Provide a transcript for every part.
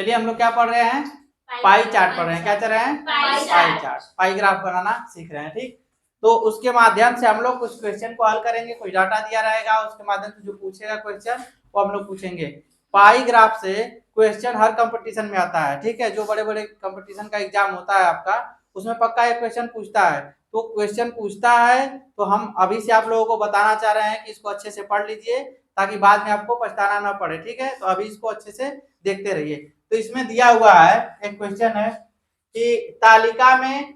चलिए हम लोग क्या पढ़ रहे हैं, पाई चार्ट पढ़ रहे हैं। क्या चल रहे हैं, पाई चार्ट, पाई ग्राफ बनाना सीख रहे हैं। ठीक, तो उसके माध्यम से हम लोग कुछ क्वेश्चन को हल करेंगे। कुछ डाटा दिया रहेगा, उसके माध्यम से जो पूछेगा क्वेश्चन वो हम लोग पूछेंगे। पाई ग्राफ से क्वेश्चन हर कंपटीशन में आता है। ठीक है, जो बड़े बड़े कंपटीशन का एग्जाम होता है आपका, उसमें पक्का एक क्वेश्चन पूछता है। तो क्वेश्चन पूछता है तो हम अभी से आप लोगों को बताना चाह रहे हैं कि इसको अच्छे से पढ़ लीजिए, ताकि बाद में आपको पछताना ना पड़े। ठीक है, तो अभी इसको अच्छे से देखते रहिए। तो इसमें दिया हुआ है, एक क्वेश्चन है कि तालिका में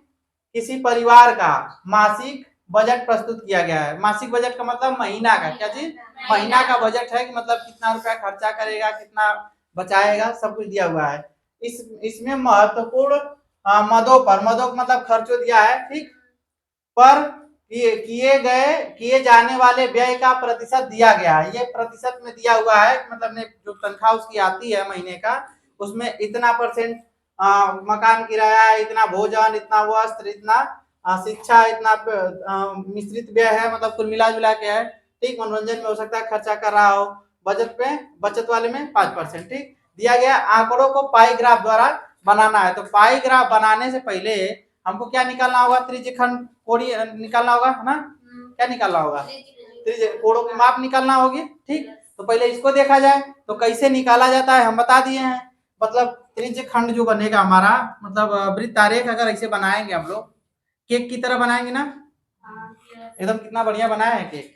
किसी परिवार का मासिक बजट प्रस्तुत किया गया है। मासिक बजट का मतलब महीना का, क्या चीज, महीना का बजट है कि मतलब कितना रुपया खर्चा करेगा, कितना बचाएगा, सब कुछ दिया हुआ है। इसमें महत्वपूर्ण मदों पर, मदों मतलब खर्चों दिया है, ठीक, पर किए जाने वाले व्यय का प्रतिशत दिया गया है। ये प्रतिशत में दिया हुआ है, मतलब जो तनख्वाह उसकी आती है महीने का, उसमें इतना परसेंट मकान किराया, इतना भोजन, इतना वस्त्र, इतना शिक्षा, इतना मिश्रित व्यय है, मतलब कुल मिला जुला के है। ठीक, मनोरंजन में हो सकता है खर्चा कर रहा हो। बजट पे, बचत वाले में 5%। ठीक, दिया गया आंकड़ों को पाई ग्राफ द्वारा बनाना है। तो पाई ग्राफ बनाने से पहले हमको क्या निकालना होगा, त्रिज्यखंड कोणी निकालना होगा, है ना। क्या निकालना होगा, कोणों की माप निकालना होगी। ठीक, तो पहले इसको देखा जाए तो कैसे निकाला जाता है हम बता दिए हैं। मतलब त्रिज्यखंड जो बनेगा हमारा, मतलब वृत्त आरेख अगर ऐसे बनाएंगे हम लोग, केक की तरह बनाएंगे ना, एकदम कितना बढ़िया बनाया है केक,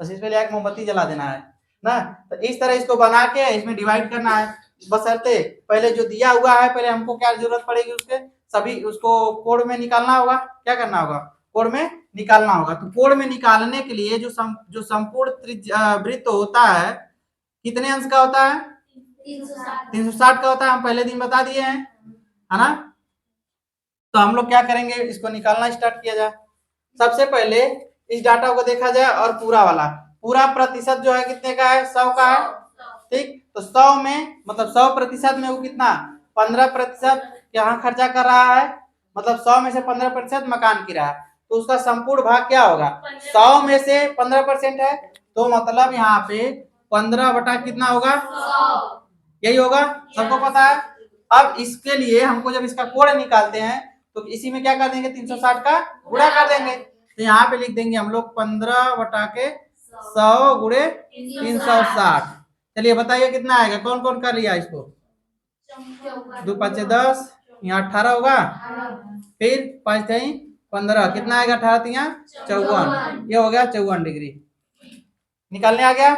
बस इस पे एक मोमबत्ती जला देना है ना। तो इस तरह इसको बना के इसमें डिवाइड करना है। बशर्ते पहले जो दिया हुआ है, पहले हमको क्या जरूरत पड़ेगी, उसके सभी उसको कोण में निकालना होगा। क्या करना होगा, कोण में निकालना होगा। तो कोण में निकालने के लिए जो संपूर्ण वृत्त होता है, कितने अंश का होता है, 360 का होता है। हम पहले दिन बता दिए हैं, है ना। तो हम लोग क्या करेंगे, इसको निकालना स्टार्ट किया जाए। सबसे पहले इस डाटा को देखा जाए और पूरा वाला, पूरा प्रतिशत जो है कितने का है, 100 का है। ठीक, तो 100 में मतलब 100% में वो कितना, 15% यहाँ खर्चा कर रहा है, मतलब 100 में से 15% मकान किराया। तो उसका संपूर्ण भाग क्या होगा, 100 में से 15% है, तो मतलब यहाँ पे 15 बटा कितना होगा, 100, यही होगा, सबको पता है। अब इसके लिए हमको जब इसका कोण निकालते हैं तो इसी में क्या कर देंगे, 360 का गुणा कर देंगे। तो यहाँ पे लिख देंगे हम लोग 15 बटा के 100 गुणे 360। चलिए बताइए कितना आएगा, कौन कौन कर लिया इसको, 2 5 10, यहाँ 18 होगा, फिर 5 15, कितना आएगा, 18 54, ये हो गया 54 डिग्री निकालने आ गया।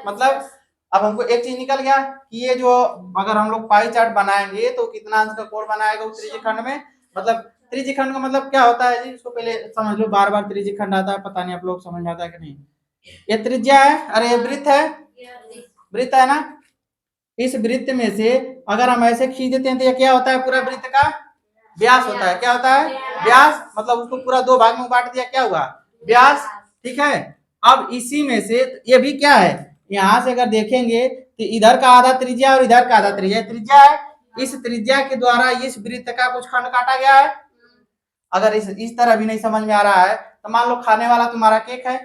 मतलब अब हमको एक चीज निकल गया कि ये जो अगर हम लोग पाई चार्ट बनाएंगे तो कितना अंश का कोण बनाएगा त्रिज्यखंड में। मतलब त्रिज्यखंड का मतलब क्या होता है जी, इसको पहले समझ लो। बार बार त्रिज्यखंड आता है, पता नहीं आप लोग समझ में आता है कि नहीं। ये त्रिज्या है, अरे ये वृत्त है, वृत्त है ना। इस वृत्त में से अगर हम ऐसे खींच देते हैं तो ये क्या होता है, पूरा वृत्त का व्यास होता है। क्या होता है, व्यास, मतलब उसको पूरा 2 भाग में बांट दिया, क्या हुआ, व्यास। ठीक है, अब इसी में से ये भी क्या है, यहाँ से अगर देखेंगे तो इधर का आधा त्रिज्या और इधर का आधा त्रिज्या, त्रिज्या है। इस त्रिज्या के द्वारा इस वृत्त का कुछ खंड काटा गया है। अगर इस तरह भी नहीं समझ में आ रहा है तो मान लो खाने वाला तुम्हारा केक है,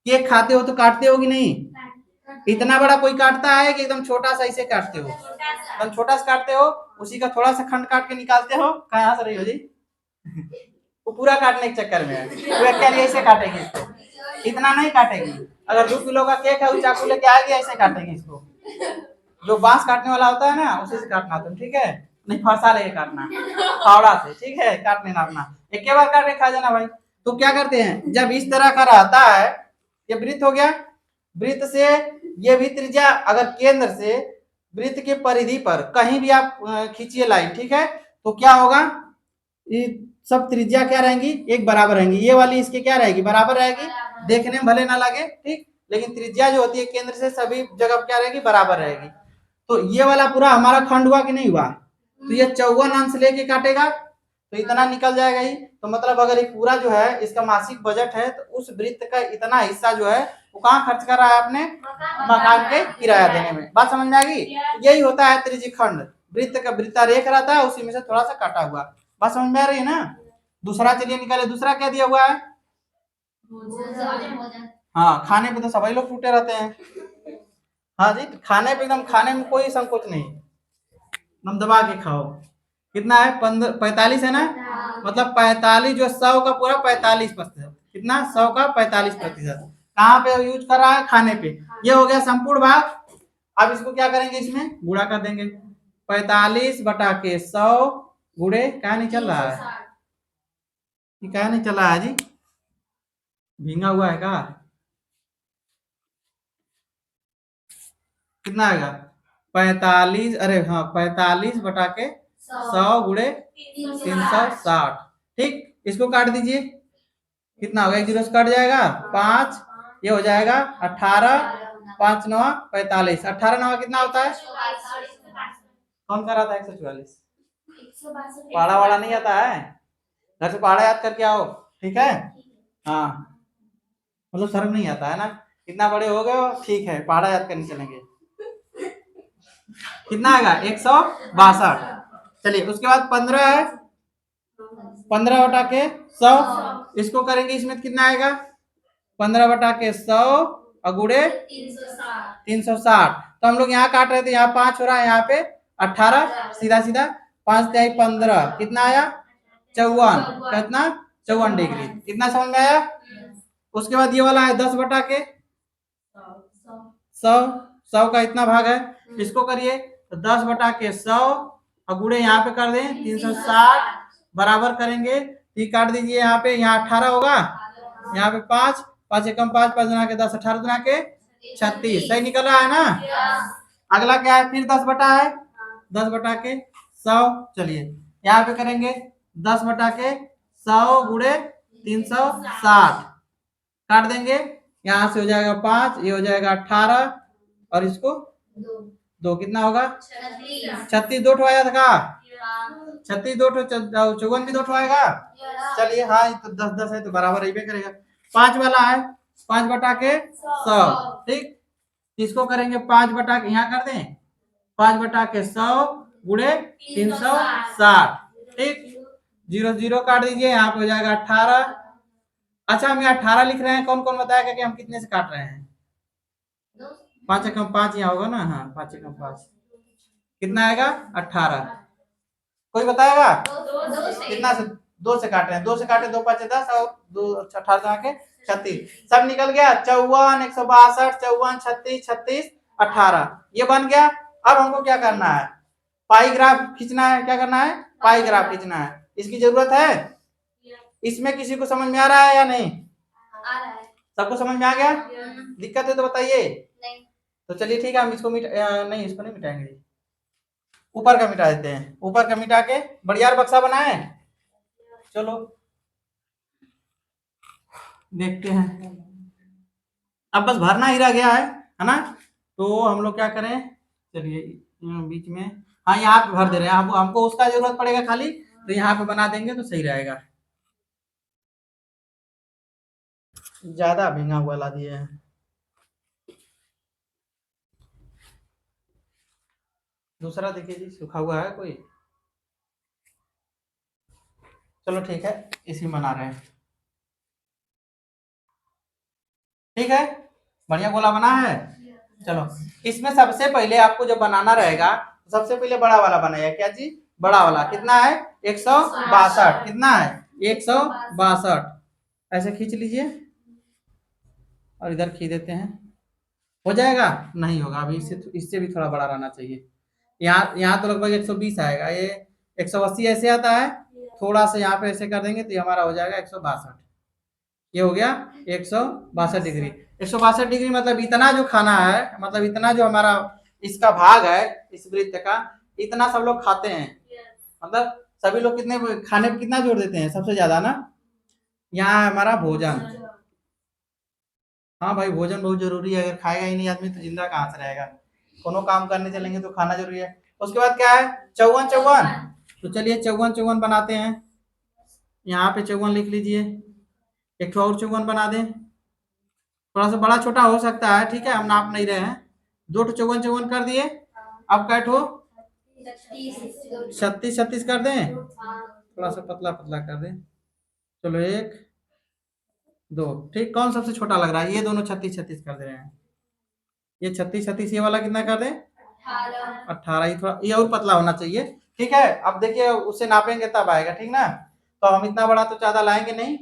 केक खाते हो तो काटते हो कि नहीं, इतना बड़ा कोई काटता है कि एकदम छोटा सा इसे काटते हो, एकदम छोटा सा काटते हो, उसी का थोड़ा सा खंड काट के निकालते हो। कहाँ से रही हो जी वो पूरा काटने के चक्कर में है, वो क्या ऐसे काटेगी इसको, इतना नहीं काटेगी। अगर 2 किलो का केक है, वो चाकू लेके आएगी, ऐसे काटेगी इसको। जो बांस काटने वाला होता है ना, उसी से काटना तुम, ठीक है, नहीं फरसा लेके काटना, फावड़ा से, ठीक है, काट लेना अपना, एक बार काट के खा जाना भाई। तो क्या करते हैं, जब इस तरह का रहता है, ये वृत्त हो गया, वृत्त से ये भी त्रिज्या, अगर केंद्र से वृत्त के परिधि पर कहीं भी आप खींचिए लाइन, ठीक है, तो क्या होगा, ये सब त्रिज्या क्या रहेंगी, एक बराबर रहेंगी। ये वाली इसके क्या रहेगी, बराबर रहेगी, देखने में भले ना लगे, ठीक, लेकिन त्रिज्या जो होती है केंद्र से सभी जगह क्या रहेगी, बराबर रहेगी। तो ये वाला पूरा हमारा खंड हुआ कि नहीं हुआ, तो ये 54 अंश लेके काटेगा तो इतना निकल जाएगा ही। तो मतलब अगर ये पूरा जो है इसका मासिक बजट है, तो उस वृत्त का इतना हिस्सा जो है वो कहाँ खर्च कर रहा है, अपने मकान के किराया देने में। बात समझ में आ गई, यही होता है त्रिज्यखंड, वृत्त का वृत्तारेख रहता है, उसी में से थोड़ा सा काटा हुआ। बात समझ में आ रही है ना। दूसरा चलिए निकाले, दूसरा क्या दिया हुआ है, हाँ, खाने पे तो सभी लोग टूटे रहते हैं। हाँ जी, खाने पे एकदम, खाने में कोई संकोच नहीं, नम दबा के खाओ। कितना है 45 है ना, मतलब 45 जो 100 का पूरा 45%, कितना 100 का 45%, कहाँ पे यूज कर रहा है, खाने पे। ये हो गया संपूर्ण भाग। अब इसको क्या करेंगे, इसमें गुणा कर देंगे। 45 बटा के 100 गुणे, क्या नहीं चल रहा है, ये क्या नहीं चल रहा है जी, भींगा हुआ है क्या, कितना आएगा 45, अरे हाँ 45 बटा के 100 गुणे 360। ठीक, इसको काट दीजिए, कितना होगा, एक जीरो से कट जाएगा 5, ये हो जाएगा 18, 5 9 45, 18 9 कितना होता है, कौन कर रहा था 144, पहाड़ा वाड़ा नहीं आता है, घर से पहाड़ा याद करके आओ, ठीक है। हाँ, मतलब शर्म नहीं आता है ना, कितना बड़े हो गए हो, ठीक है पहाड़ा याद करने चलेंगे। कितना आएगा 162। चलिए उसके बाद 15 है, 15 बटा के 100, इसको करेंगे, इसमें कितना आएगा 15 बटा के 100 अगुड़े 360। तो हम लोग यहाँ काट रहे थे, यहाँ 5 हो रहा है, यहाँ पे 18, सीधा सीधा 5 तिहाई 15, कितना आया 54, कितना 54 डिग्री, कितना समझ में आया। उसके बाद ये वाला है 10 बटा के 100, 100 का इतना भाग है, इसको करिए, तो 10 बटा के 100 और गुड़े यहाँ पे कर दें 360, बराबर करेंगे, ठीक काट दीजिए, यहाँ पे यहाँ 18 होगा, यहाँ पे 5, 5 एकम 5, 5 गुना के 10, 18 गुना के 36, सही निकल रहा है ना। अगला क्या है, फिर 10 बटा है, 10 बटा के 100, चलिए यहाँ पे करेंगे 10 बटा के 100 गुड़े 360, काट देंगे, यहाँ से हो जाएगा 5, ये हो जाएगा 18, और इसको दो, कितना होगा 36, दो ठो आया था का, 36 दो ठो 54 भी दो ठो आएगा। चलिए हाँ, तो 10 10 है तो बराबर ही करेगा। 5 वाला है 5 बटा के 100, ठीक, इसको करेंगे 5 बटा के, यहाँ कर दें 5 बटा के 100 गुणे 360, ठीक, 0 0 काट दीजिए, यहाँ पे हो जाएगा 18। अच्छा हम यहाँ 18 लिख रहे हैं, कौन कौन बताएगा कि हम कितने से काट रहे हैं, 5 एकम 5 यहाँ होगा ना, हाँ 5 एकम 5, कितना आएगा 18, कोई बताएगा कितना से, 2 से काट रहे हैं, 2 से काटे 2 5 10 और 2 18 के 36, सब निकल गया, 54 162 54 36 36 18, ये बन गया। अब हमको क्या करना है, पाई ग्राफ खींचना है, क्या करना है, पाई ग्राफ खींचना है, इसकी जरूरत है। इसमें किसी को समझ में आ रहा है या नहीं, सबको समझ में आ गया, दिक्कत है तो बताइए। तो चलिए ठीक है, हम इसको नहीं, इसको नहीं मिटाएंगे, ऊपर का मिटा देते हैं, ऊपर का मिटा के बढ़िया बक्सा बनाए, चलो देखते हैं। अब बस भरना ही रह गया है ना, तो हम लोग क्या करें, चलिए बीच में, हाँ यहाँ पे भर दे रहे हैं, हमको उसका जरूरत पड़ेगा खाली, तो यहाँ पे बना देंगे तो सही रहेगा। ज्यादा भींगा हुआ ला दिए हैं, दूसरा देखिए जी, सूखा हुआ है कोई, चलो ठीक है इसी में बना रहे हैं, ठीक है, बढ़िया गोला बना है। चलो इसमें सबसे पहले आपको जब बनाना रहेगा, सबसे पहले बड़ा वाला बनाइए, क्या जी, बड़ा वाला, कितना है 162, कितना है 162, ऐसे खींच लीजिए और इधर खींच देते हैं, हो जाएगा, नहीं होगा अभी, इससे भी थोड़ा बड़ा रहना चाहिए, यहाँ तो लगभग 120 आएगा, ये 180 ऐसे आता है, थोड़ा सा यहाँ पे ऐसे कर देंगे तो ये हमारा हो जाएगा 162, ये हो गया 162 डिग्री। 162 डिग्री मतलब इतना जो खाना है, मतलब इतना जो हमारा इसका भाग है इस वृत्त का, इतना सब लोग खाते हैं, मतलब सभी लोग कितने खाने पे कितना जोर देते हैं, सबसे ज्यादा ना, यहाँ है हमारा भोजन। हाँ भाई भोजन बहुत जरूरी है, अगर खाएगा ही नहीं आदमी तो जिंदा कहाँ से रहेगा, कोनो काम करने चलेंगे तो खाना जरूरी है। उसके बाद क्या है 54 54, तो चलिए 54 54 बनाते हैं, यहाँ पे 54 लिख लीजिए, एक और 54 बना दें, थोड़ा सा बड़ा छोटा हो सकता है, ठीक है हम नाप नहीं रहे हैं, 2 54 54 कर दिए, अब कैट हो 36 36 कर दें, थोड़ा सा पतला पतला कर दें, चलो 1 2, ठीक, कौन सबसे छोटा लग रहा है, ये दोनों 36 36 कर दे रहे हैं, ये 36 36, ये वाला कितना कर दें 18 ही थोड़ा ये और पतला होना चाहिए। ठीक है, अब देखिए उससे नापेंगे तब आएगा, ठीक ना। तो हम इतना बड़ा तो ज्यादा लाएंगे नहीं,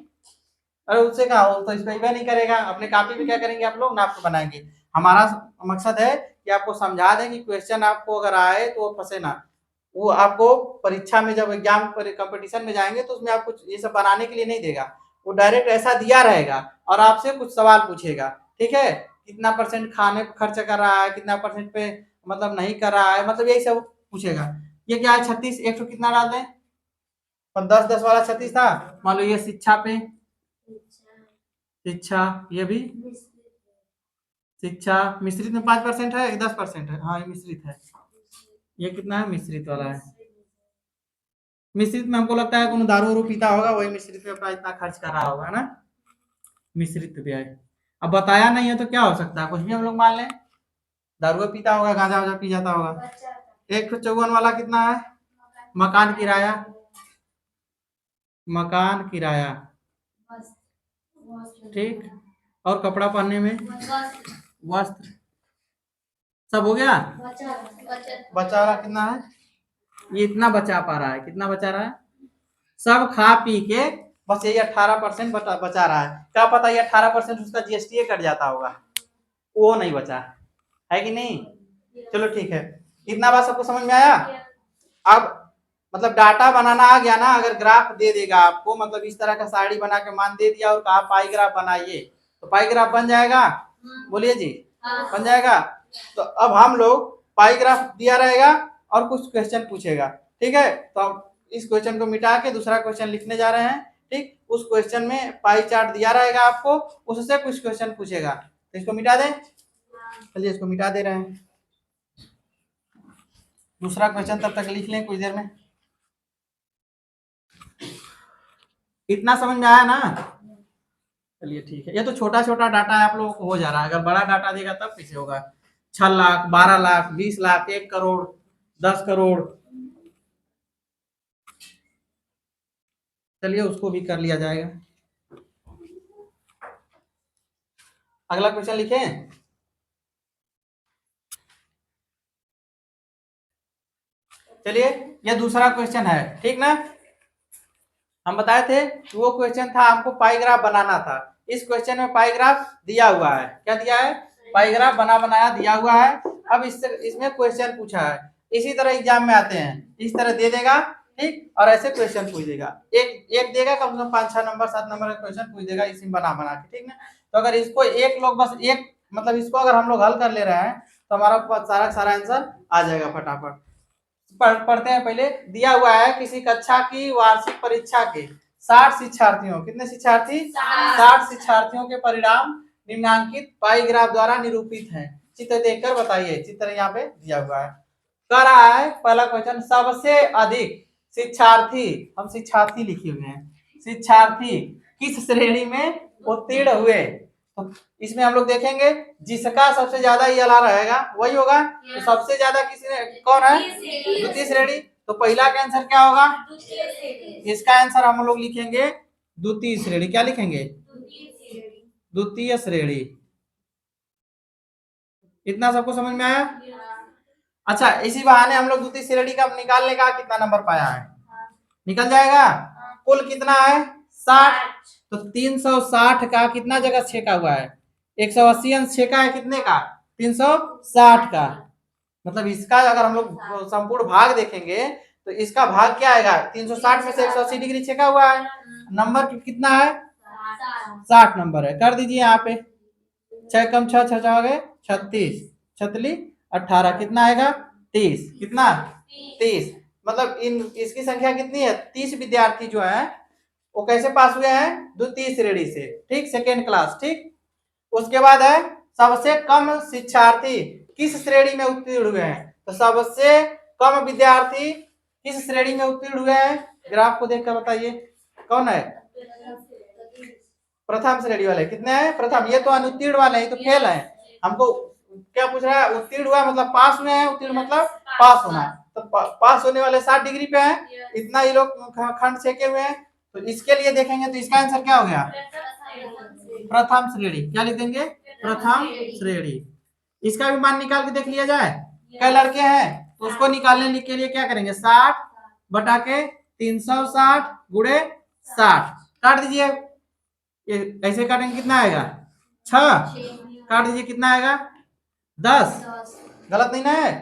अरे उससे कहा वो तो इस पे नहीं करेगा। अपने कॉपी में क्या करेंगे आप लोग, नाप के बनाएंगे। हमारा मकसद है कि आपको समझा दें कि क्वेश्चन आपको अगर आए तो वो फंसे ना। वो आपको परीक्षा में जब एग्जाम कंपटीशन में जाएंगे तो उसमें आपको ये सब बनाने के लिए नहीं देगा। वो डायरेक्ट ऐसा दिया रहेगा और आपसे कुछ सवाल पूछेगा, ठीक है। कितना परसेंट खाने पे खर्च कर रहा है, कितना परसेंट पे मतलब नहीं कर रहा है, मतलब यही सब पूछेगा। ये क्या है 36, एक कितना डाल दें, 10-10 वाला 36 था। मान लो ये शिक्षा पे, शिक्षा ये भी शिक्षा मिश्रित में 5% है, 10% है, हाँ ये मिश्रित है। ये कितना है, मिश्रित वाला है। मिश्रित में हमको लगता है कौन दारू वारू पीता होगा, वही मिश्रित में अपना इतना खर्च कर रहा होगा ना, मिश्रित व्यय। अब बताया नहीं है तो क्या हो सकता है, कुछ भी हम लोग मान लें। दारू पीता होगा, गांजा वाजा पी जाता होगा। 154 वाला कितना है, मकान किराया, मकान किराया, ठीक। और कपड़ा पहनने में वस्त्र, सब हो गया। बचा रहा कितना है, ये इतना बचा पा रहा है, कितना बचा रहा है, सब खा पी के बस यही 18% बचा रहा है। क्या पता ये 18% उसका जीएसटी कट जाता होगा, वो नहीं बचा है कि नहीं। चलो ठीक है, इतना बात सबको समझ में आया। अब मतलब डाटा बनाना आ गया ना, अगर ग्राफ दे देगा आपको, मतलब इस तरह का साड़ी बना के मान दे दिया और कहा पाई ग्राफ बनाइए, तो पाई ग्राफ बन जाएगा, बोलिए जी बन जाएगा। तो अब हम लोग पाई ग्राफ दिया रहेगा और कुछ क्वेश्चन पूछेगा, ठीक है। तो हम इस क्वेश्चन को मिटा के दूसरा क्वेश्चन लिखने जा रहे हैं, ठीक। उस क्वेश्चन में पाई चार्ट दिया रहेगा आपको, उससे कुछ क्वेश्चन पूछेगा, तो इसको मिटा दें। चलिए इसको मिटा दे रहे हैं, दूसरा क्वेश्चन तब तक लिख लें कुछ देर में। इतना समझ में आया ना। चलिए ठीक है, ये तो छोटा छोटा डाटा है, आप लोगों को हो जा रहा है। अगर बड़ा डाटा देगा तब कैसे होगा, 6 लाख, 12 लाख, 20 लाख, 1 करोड़, 10 करोड़। चलिए उसको भी कर लिया जाएगा। अगला क्वेश्चन लिखें। चलिए ये दूसरा क्वेश्चन है, ठीक ना। हम बताए थे कि वो क्वेश्चन था हमको पाई ग्राफ बनाना था। इस क्वेश्चन में पाई ग्राफ दिया हुआ है, क्या दिया है, पाई ग्राफ बना बनाया दिया हुआ है। अब इसमें क्वेश्चन पूछा है, इसी तरह एग्जाम में आते हैं, इस तरह दे देगा, ठीक। और ऐसे क्वेश्चन पूछ देगा, एक देगा कम से कम 5-6 नंबर 7 नंबर का क्वेश्चन पूछ देगा इसी में बना बना के, ठीक ना। तो अगर इसको एक लोग बस एक मतलब इसको अगर हम लोग हल कर ले रहे हैं तो हमारा सारा आंसर आ जाएगा फटाफट। पढ़ते हैं पहले। दिया हुआ है किसी कक्षा की वार्षिक परीक्षा के 60 शिक्षार्थियों, कितने शिक्षार्थी, 60 शिक्षार्थियों के परिणाम निम्नांकित पाई ग्राफ द्वारा निरूपित हैं। चित्र देखकर बताइए, चित्र यहाँ पे दिया हुआ है। कह रहा है पहला क्वेश्चन, सबसे अधिक शिक्षार्थी, हम शिक्षार्थी लिखे हुए हैं, शिक्षार्थी किस श्रेणी में उत्तीर्ण हुए। तो इसमें हम लोग देखेंगे जिसका सबसे ज्यादा ये ला रहेगा वही होगा। तो सबसे ज्यादा किसने कौन है, द्वितीय श्रेणी। तो पहला का आंसर क्या होगा, इसका आंसर हम लोग लिखेंगे द्वितीय श्रेणी। क्या लिखेंगे, द्वितीय श्रेणी। इतना सबको समझ में आया। अच्छा इसी बहाने हम लोग द्वितीय श्रेणी का निकालने का कितना नंबर पाया है, निकल जाएगा। कुल कितना है 60, तो 360 का कितना जगह छेका हुआ है, 180 अंश छेका है कितने का, 360 का। मतलब इसका अगर हम लोग संपूर्ण भाग देखेंगे तो इसका भाग क्या आएगा, 360 में से 180 डिग्री छेका हुआ है, नंबर कितना है 60 नंबर है। कर दीजिए यहाँ पे, 6 कम 6 6 हो गए 36, 36 18 कितना आएगा 30, कितना 30। मतलब इन इसकी संख्या कितनी है, 30 विद्यार्थी जो है वो कैसे पास हुए हैं, द्वितीय श्रेणी से, ठीक, सेकेंड क्लास, ठीक। उसके बाद है सबसे कम शिक्षार्थी किस श्रेणी में उत्तीर्ण हुए हैं। तो सबसे कम विद्यार्थी किस श्रेणी में उत्तीर्ण हुए हैं, ग्राफ को देखकर बताइए कौन है, प्रथम श्रेणी वाले। कितने हैं, प्रथम। ये तो अनुत्तीर्ण वाले हैं, तो फेल है। हमको क्या पूछ रहा है, उत्तीर्ण हुआ मतलब पास हुए हैं, उत्तीर्ण मतलब पास होना। तो पास होने वाले 60 डिग्री पे हैं, इतना ही लोग खंड छेके हुए हैं। तो इसके लिए देखेंगे तो इसका आंसर क्या हो गया, प्रथम श्रेणी। क्या लिख देंगे, प्रथम श्रेणी। इसका भी मान निकाल के देख लिया जाए। क्या लड़के हैं, तो उसको निकालने के लिए क्या करेंगे, 60 बटा के 360 गुणे 60 काट दीजिए। ये ऐसे काटेंगे कितना आएगा, 6 काट दीजिए, कितना आएगा 10, गलत नहीं ना है,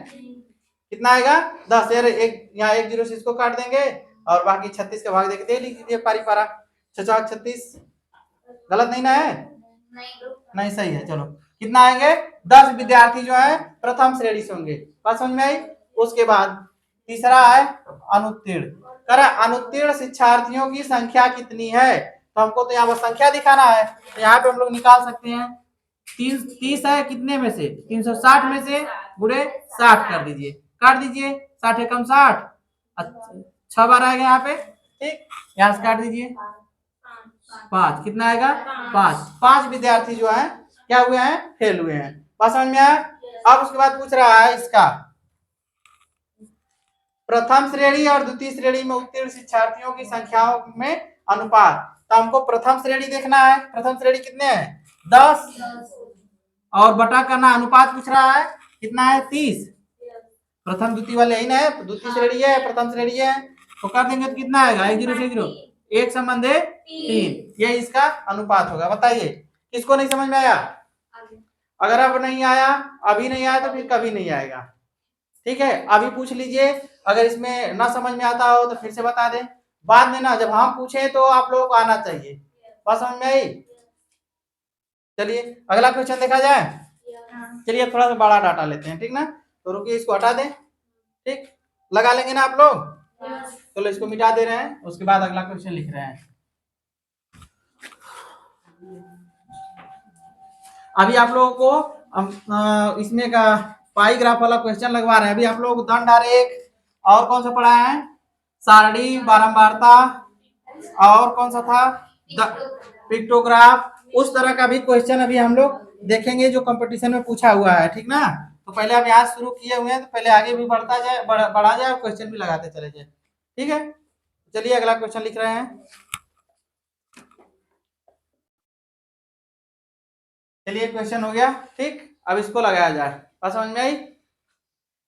कितना आएगा 10। यार एक यहाँ 1 जीरो से इसको काट देंगे और बाकी 36 का भाग देके दे लीजिए पारी पारा, 6 36, गलत नहीं ना है, नहीं सही है। चलो कितना आएंगे, 10 विद्यार्थी जो है प्रथम श्रेणी से होंगे, बात समझ में आई। उसके बाद तीसरा है अनुत्तीर्ण, कर अनुत्तीर्ण शिक्षार्थियों की संख्या कितनी है, तो हमको तो यहाँ पर संख्या दिखाना है, तो यहाँ पे हम लोग निकाल सकते हैं 30 है कितने में से, 360 में से गुणे 60 कर दीजिए, काट दीजिए, 60 एकम 60, 6 बार आएगा यहाँ पे, ठीक, यहाँ से काट दीजिए 5, कितना आएगा 5 विद्यार्थी जो है क्या हुए हैं, फेल हुए हैं, बात समझ में आया। अब उसके बाद पूछ रहा है इसका प्रथम श्रेणी और द्वितीय श्रेणी में उत्तीर्ण शिक्षार्थियों की संख्याओं में अनुपात, तो हमको प्रथम श्रेणी देखना है, प्रथम श्रेणी कितने हैं 10 और बटा करना, अनुपात पूछ रहा है कितना है 30, प्रथम द्वितीय वाले यही ना है, द्वितीय श्रेणी है प्रथम श्रेणी है, तो कर देंगे तो कितना आएगा 1 0 से 0 1 संबंधे 3, ये इसका अनुपात होगा। बताइए किसको नहीं समझ में आया, अगर अब नहीं आया, अभी नहीं आया तो फिर कभी नहीं आएगा, ठीक है। अभी पूछ लीजिए, अगर इसमें ना समझ में आता हो तो फिर से बता दें, बाद में ना जब हम पूछे तो आप लोगों को आना चाहिए, बात समझ में आई। चलिए अगला क्वेश्चन देखा जाए, चलिए थोड़ा सा बड़ा डाटा लेते हैं, ठीक ना, तो रुकिए इसको हटा दें, ठीक, लगा लेंगे ना आप लोग, चलो इसको मिटा दे रहे हैं, उसके बाद अगला क्वेश्चन लिख रहे हैं। अभी आप लोगों को इसमें का पाई ग्राफ वाला क्वेश्चन लगवा रहे हैं। अभी आप लोग दंड आरेख और कौन सा पढ़ा है, सारणी बारंबारता, और कौन सा था पिक्टोग्राफ, उस तरह का भी क्वेश्चन अभी हम लोग देखेंगे जो कंपटीशन में पूछा हुआ है, ठीक ना। तो पहले आप यहाँ शुरू किए हुए हैं, तो पहले आगे भी बढ़ता जाए, बढ़ा जाए और क्वेश्चन भी लगाते चले जाए, ठीक है। चलिए अगला क्वेश्चन लिख रहे हैं, चलिए क्वेश्चन हो गया, ठीक, अब इसको लगाया जाए, बात समझ में आई।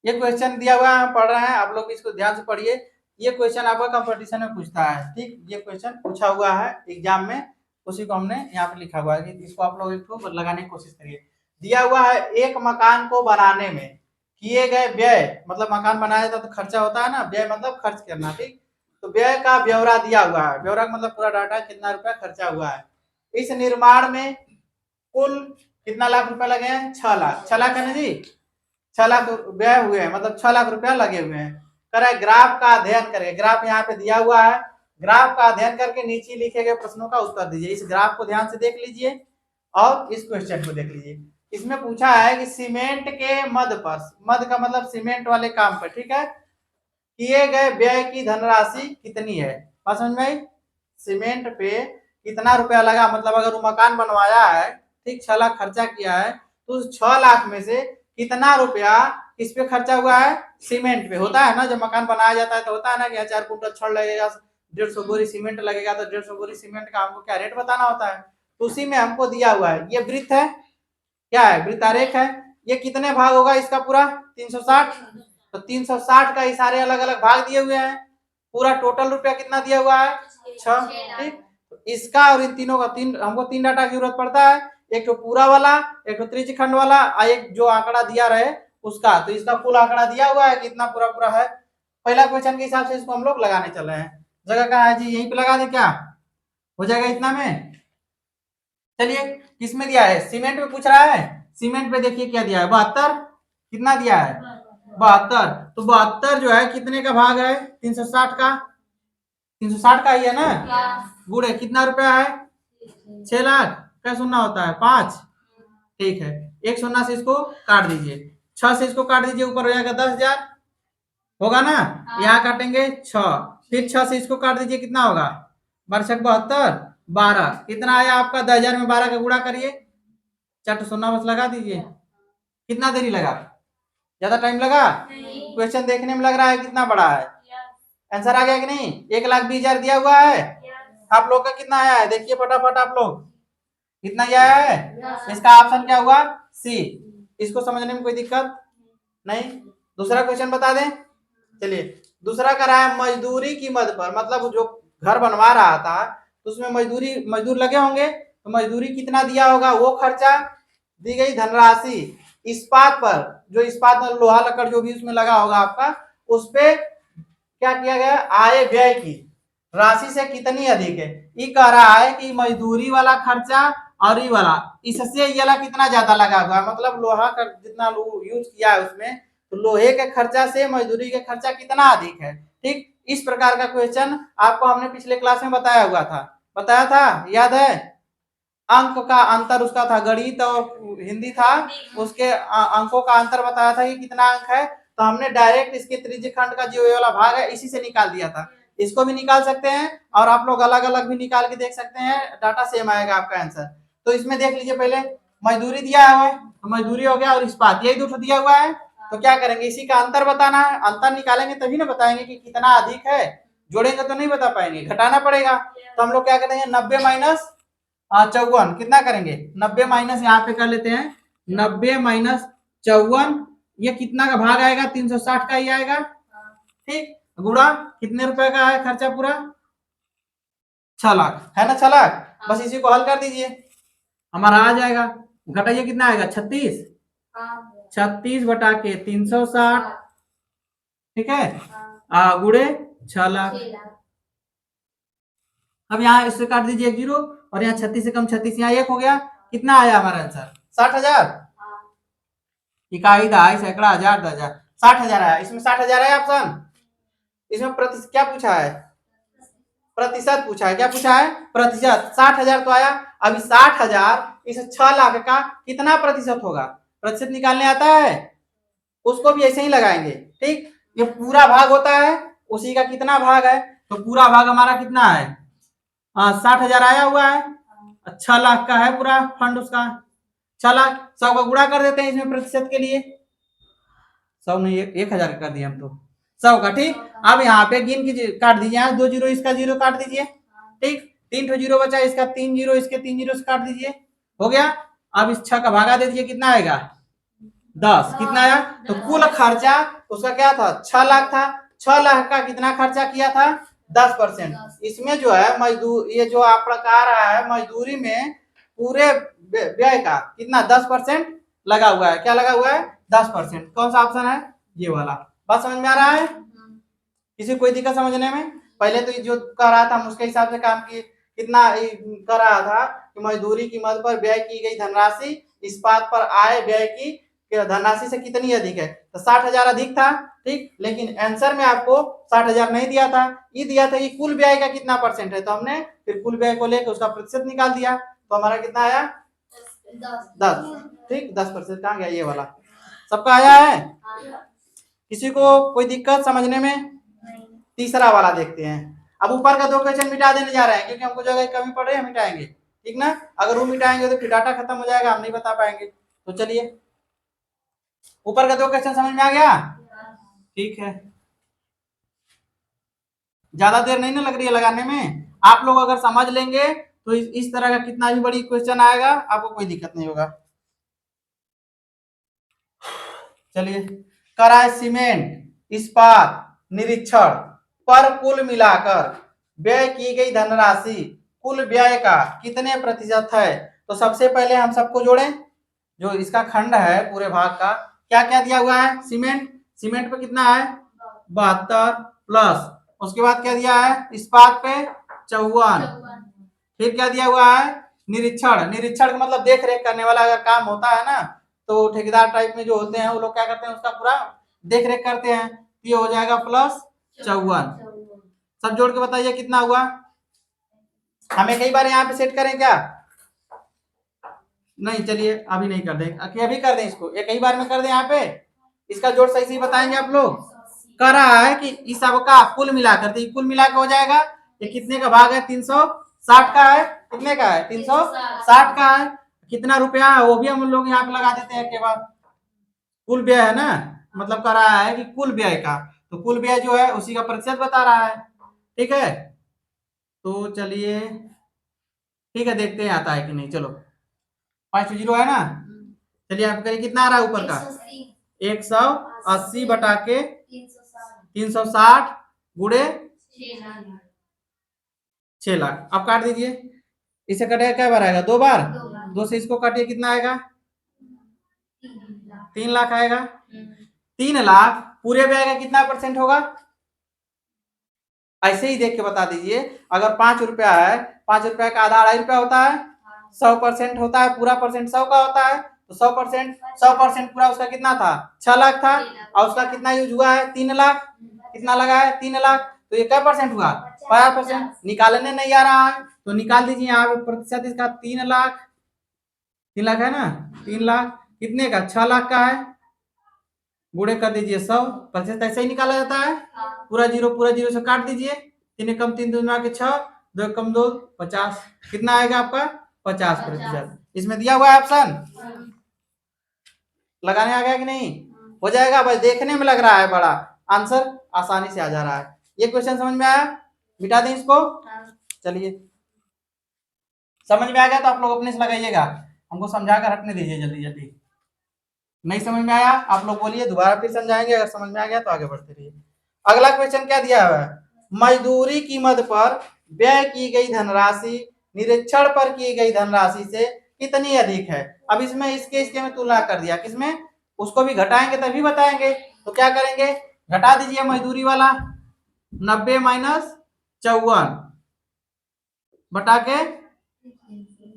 ये क्वेश्चन दिया हुआ है, हम पढ़ रहे हैं, आप लोग इसको ध्यान से पढ़िए, ये क्वेश्चन आपका कंपटीशन में पूछता है, ठीक, ये क्वेश्चन पूछा हुआ है एग्जाम में, उसी को हमने यहाँ पे लिखा हुआ है कि इसको आप लोग इसको लगाने की कोशिश करिए। दिया हुआ है एक मकान को बनाने में किए गए व्यय, मतलब मकान बनाया जाता तो खर्चा होता है ना, व्यय मतलब खर्च करना, ठीक, तो व्यय का ब्यौरा दिया हुआ है, ब्यौरा मतलब पूरा डाटा कितना रुपया खर्चा हुआ है। इस निर्माण में कुल कितना लाख रुपया लगे हैं, 6 लाख, 6 लाख है ना जी, 6 लाख व्यय हुए हैं, मतलब 6 लाख रुपया लगे हुए हैं। करे ग्राफ का अध्ययन करें, ग्राफ यहाँ पे दिया हुआ है, ग्राफ का अध्ययन करके नीचे लिखे गए प्रश्नों का उत्तर दीजिए। इस ग्राफ को ध्यान से देख लीजिए और इस क्वेश्चन को देख लीजिए। इसमें पूछा है कि सीमेंट के मद पर, मद का मतलब सीमेंट वाले काम पर, ठीक है, किए गए व्यय की धनराशि कितनी है, बात समझ में आई। सीमेंट पे कितना रुपया लगा, मतलब अगर वो मकान बनवाया है, ठीक, 6 लाख खर्चा किया है, तो उस 6 लाख में से कितना रुपया किस पे खर्चा हुआ है, सीमेंट पे। होता है ना जब मकान बनाया जाता है तो होता है ना कि 4 कुंटल छड़ लगेगा, 150 बोरी सीमेंट लगेगा, तो 150 बोरी सीमेंट का हमको क्या रेट बताना होता है, तो उसी में हमको दिया हुआ है। ये वृत्त है, क्या है, वृत्त आरेख है, ये कितने भाग होगा इसका पूरा 360, तो 360 का इशारे अलग अलग भाग दिए हुए हैं, पूरा टोटल रुपया कितना दिया हुआ है 6, ठीक, तो इसका और इन तीनों का हमको 3 डाटा की जरूरत पड़ता है, एक तो पूरा वाला, एक तो त्रिज्यखंड वाला, और एक जो आंकड़ा दिया रहे उसका, तो इसका कुल आंकड़ा दिया हुआ है कितना पूरा पूरा है। पहला क्वेश्चन के हिसाब से इसको हम लोग लगाने चल रहे हैं, जगह कहाँ है जी, यहीं पे लगा दे, क्या हो जाएगा इतना में। चलिए किसमें दिया है, सीमेंट में पूछ रहा है, सीमेंट पे देखिए क्या दिया है 72, कितना दिया है 72, तो 72 जो है कितने का भाग है 360 का, 360 का ही है ना, गुणे कितना रुपया है 6 लाख, क्या सुनना होता है 5, ठीक है, एक शून्य से इसको काट दीजिए, 6 से इसको काट दीजिए, ऊपर हो जाएगा 10,000 होगा ना, यहाँ काटेंगे 6, फिर 6 से इसको काट दीजिए, कितना होगा 12 12, कितना आया आपका 10,000 में 12 का गुणा करिए, 4 शून्य बस लगा दीजिए, कितना देरी लगा, ज्यादा टाइम लगा, क्वेश्चन देखने में लग रहा है कितना बड़ा है, आंसर आ गया कि नहीं, 1,20,000 दिया हुआ है, आप लोग का कितना आया है देखिए फटाफट, आप लोग कितना आया है, इसका ऑप्शन क्या हुआ सी। इसको समझने में कोई दिक्कत, नहीं। दूसरा क्वेश्चन बता दें। चलिए दूसरा करा है मजदूरी की मद पर, मतलब जो घर बनवा रहा था तो उसमें मजदूर लगे होंगे, तो मजदूरी कितना दिया होगा वो खर्चा दी गई धनराशि इस्पात पर, जो इस्पात लोहा लकड़ जो भी उसमें लगा होगा आपका, उस पे क्या किया गया, आय व्यय की राशि से कितनी अधिक है। ये कह रहा है कि मजदूरी वाला खर्चा और ये वाला, इससे ये वाला कितना ज्यादा लगा हुआ है, मतलब लोहा का जितना यूज किया है उसमें, तो लोहे के खर्चा से मजदूरी के खर्चा कितना अधिक है। ठीक इस प्रकार का क्वेश्चन आपको हमने पिछले क्लास में बताया था याद है। अंक का अंतर उसका था, गणित और हिंदी था, उसके अंकों का अंतर बताया था कि कितना अंक है, तो हमने डायरेक्ट इसके त्रिज्यखंड का जो ये वाला भाग है इसी से निकाल दिया था। इसको भी निकाल सकते हैं और आप लोग अलग अलग भी निकाल के देख सकते हैं, डाटा सेम आएगा आपका आंसर। तो इसमें देख लीजिए, पहले मजदूरी दिया हुआ है तो मजदूरी हो गया और इस्पात, यही दो दिया हुआ है। तो क्या करेंगे, इसी का अंतर बताना है, अंतर निकालेंगे तभी ना बताएंगे कि कितना अधिक है, जोड़ेंगे तो नहीं बता पाएंगे, घटाना पड़ेगा। तो हम लोग क्या करेंगे, 90 माइनस 54 कितना करेंगे, 90 माइनस यहाँ पे कर लेते हैं, 90 माइनस 54, ये कितना का भाग आएगा, 360 का ही आएगा। ठीक, गुणा कितने रुपए का है खर्चा पूरा, 6 लाख है ना, 6 लाख। बस इसी को हल कर दीजिए, हमारा आ जाएगा। घटाइए कितना आएगा, 36, 36 बटा के 360, ठीक है, गुड़े 6 लाख। अब यहाँ इससे काट दीजिए एक जीरो, और यहाँ 36 से कम 36, यहाँ 1 हो गया, कितना आया हमारा आंसर, 60,000। इकाई, दहाई, सैकड़ा, हजार, 10,000, 60,000 आया। इसमें 60,000 है ऑप्शन, इसमें क्या पूछा है, प्रतिशत पूछा है, क्या पूछा है, प्रतिशत। 60,000 तो आया। अभी 60,000 इस 6 लाख का कितना प्रतिशत होगा, प्रतिशत निकालने आता है, उसको भी ऐसे ही लगाएंगे। ठीक, ये पूरा भाग होता है, उसी का कितना भाग है, तो पूरा भाग हमारा कितना है, 60,000 आया हुआ है, 6 लाख का है पूरा फंड उसका, 6 लाख। 100 का गुणा कर देते हैं इसमें प्रतिशत के लिए, 100 नहीं 1,000 कर दिया हम तो, 100 का। ठीक, अब यहाँ पे गिन के काट दीजिए, यहाँ 2 जीरो, इसका जीरो काट दीजिए। ठीक, 3 ठो जीरो बचा, इसका 3 जीरो, इसके 3 जीरो से काट दीजिए, हो गया। अब इस 6 का भागा दे दीजिए, कितना आएगा, 10, कितना आया, तो कुल खर्चा उसका क्या था, 6 लाख था, 6 लाख का कितना खर्चा किया था, 10%। इसमें जो है मजदूर, ये जो आप प्रकार रहा है मजदूरी में पूरे व्यय का कितना 10% लगा हुआ है, क्या लगा हुआ है, 10%। कौन सा ऑप्शन है, ये वाला। बात समझ में आ रहा है, किसी कोई दिक्कत समझने में। पहले तो जो कर रहा था हम उसके हिसाब से काम की कितना कर रहा था कि मजदूरी की मद पर व्यय की गई धनराशि इस्पात पर आय व्यय की धनराशि से कितनी अधिक है, तो 60,000 अधिक था। ठीक, लेकिन आंसर में आपको 60,000 नहीं दिया था, ये दिया था कि कुल व्यय का कितना परसेंट है, तो हमने फिर कुल व्यय को लेकर उसका प्रतिशत निकाल दिया, तो हमारा कितना आया, 10। ठीक, 10% कहाँ गया, ये वाला सबका आया है। किसी को कोई दिक्कत समझने में। तीसरा वाला देखते हैं। अब ऊपर का 2 क्वेश्चन मिटा देने जा रहे हैं क्योंकि हमको जगह की कमी पड़ रही है, मिटाएंगे, ठीक ना। अगर वो मिटाएंगे तो फिर डाटा खत्म हो जाएगा, हम नहीं बता पाएंगे। तो चलिए ऊपर का 2 क्वेश्चन समझ में आ गया, ठीक है। ज्यादा देर नहीं ना लग रही है लगाने में, आप लोग अगर समझ लेंगे तो इस तरह का कितना भी बड़ी क्वेश्चन आएगा आपको कोई दिक्कत नहीं होगा। चलिए, कराय सीमेंट इस्पात निरीक्षण पर कुल मिलाकर व्यय की गई धनराशि कुल व्यय का कितने प्रतिशत है। तो सबसे पहले हम सबको जोड़ें, जो इसका खंड है पूरे भाग का, क्या क्या दिया हुआ है, सीमेंट पे कितना है, 72 प्लस, उसके बाद क्या दिया है, इस्पात पे 54, फिर क्या दिया हुआ है, निरीक्षण का मतलब देख रेख करने वाला अगर काम होता है ना, तो ठेकेदार टाइप में जो होते हैं वो लोग क्या करते हैं, उसका पूरा देख रेख करते हैं। ये हो जाएगा प्लस 54, सब जोड़ के बताइए कितना हुआ। हमें कई बार यहाँ पे सेट करें क्या, नहीं, चलिए अभी नहीं कर दें, अभी कर दें इसको, ये कई बार में कर दें, यहाँ पे इसका जोड़ सही से बताएंगे आप लोग। कर रहा है कि इस सब का कुल मिलाकर, तो कुल मिलाकर हो जाएगा, ये कितने का भाग है, 360 का है, कितने का है, 360 का है, कितना रुपया है वो भी हम लोग यहाँ पे लगा देते हैं के बाद, कुल व्यय है ना, मतलब कर रहा है कि कुल व्यय का, तो कुल व्यय जो है उसी का प्रतिशत बता रहा है, ठीक है। तो चलिए ठीक है, देखते हैं आता है कि नहीं, चलो 5 जीरो है ना, चलिए आप करिए कितना आ रहा है ऊपर का, 100 80 बटा के 360 गुणे 6 लाख। अब काट दीजिए, इसे कटेगा क्या बार आएगा, 2 बार, 2 से इसको काटिए कितना आएगा, 3 लाख आएगा। 3 लाख पूरे में आएगा कितना परसेंट होगा, ऐसे ही देख के बता दीजिए। अगर 5 रुपया है, 5 रुपया का आधा 2.5 रुपया होता है, 100% होता है, पूरा परसेंट 100 का होता है, तो 100% पूरा उसका कितना था, 6 लाख था, और उसका कितना यूज हुआ है, 3 लाख। कितना लगा है, 3 लाख, तो ये क्या परसेंट हुआ, 50%। निकालने नहीं आ रहा है तो निकाल दीजिए यहाँ पे प्रतिशत इसका, 3 लाख, 3 लाख है ना, 3 लाख कितने का, 6 लाख का है, गुणे कर दीजिए 100, प्रतिशत ऐसे ही निकाला जाता है, पूरा जीरो से काट दीजिए, 3 कम 3 दूना के 6, 2 कम 2 50, कितना आएगा आपका 50%। इसमें दिया हुआ है ऑप्शन, लगाने आ गया कि नहीं, हो जाएगा, बस देखने में लग रहा है बड़ा, आंसर आसानी से आ जा रहा है। ये क्वेश्चन समझ में आया, मिटा दें इसको, चलिए समझ में आ गया तो आप लोग अपने से लगाइएगा, हमको समझा कर हटने दीजिए जल्दी जल्दी। नहीं समझ में आया आप लोग बोलिए, दोबारा फिर समझाएंगे, अगर समझ में आ गया तो आगे बढ़ते रहिए। अगला क्वेश्चन क्या दिया हुआ है, मजदूरी कीमत पर व्यय की गई धनराशि निरीक्षण पर की गई धनराशि से कितनी अधिक है। अब इसमें इसके में तुलना कर दिया, किसमें, उसको भी घटाएंगे तभी बताएंगे, तो क्या करेंगे, घटा दीजिए मजदूरी वाला, 90 माइनस 54 बटा के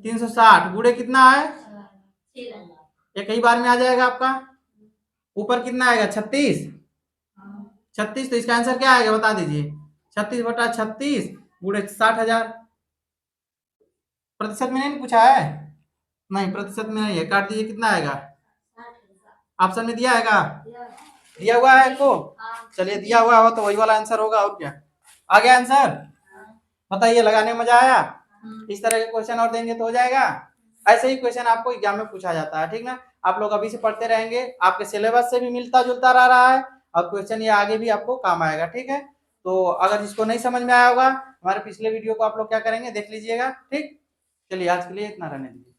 360 गुणे कितना है, एक ही बार में आ जाएगा आपका, ऊपर कितना आएगा 36, तो इसका आंसर क्या आएगा बता दीजिए, 36 बटा 36 गुणे 60,000। प्रतिशत में नहीं पूछा है, नहीं प्रतिशत में नहीं है, काट दीजिए कितना आएगा, ऑप्शन में दिया आएगा, दिया हुआ है आपको, चलिए दिया हुआ हो तो वही वाला आंसर होगा, और क्या आ गया आंसर, बताइए, लगाने में मजा आया। इस तरह के क्वेश्चन और देंगे तो हो जाएगा, ऐसे ही क्वेश्चन आपको एग्जाम में पूछा जाता है, ठीक ना। आप लोग अभी से पढ़ते रहेंगे, आपके सिलेबस से भी मिलता जुलता रहा है, और क्वेश्चन ये आगे भी आपको काम आएगा, ठीक है। तो अगर जिसको नहीं समझ में आया होगा, हमारे पिछले वीडियो को आप लोग क्या करेंगे, देख लीजिएगा, ठीक। चलिए आज के लिए इतना रहने दीजिए।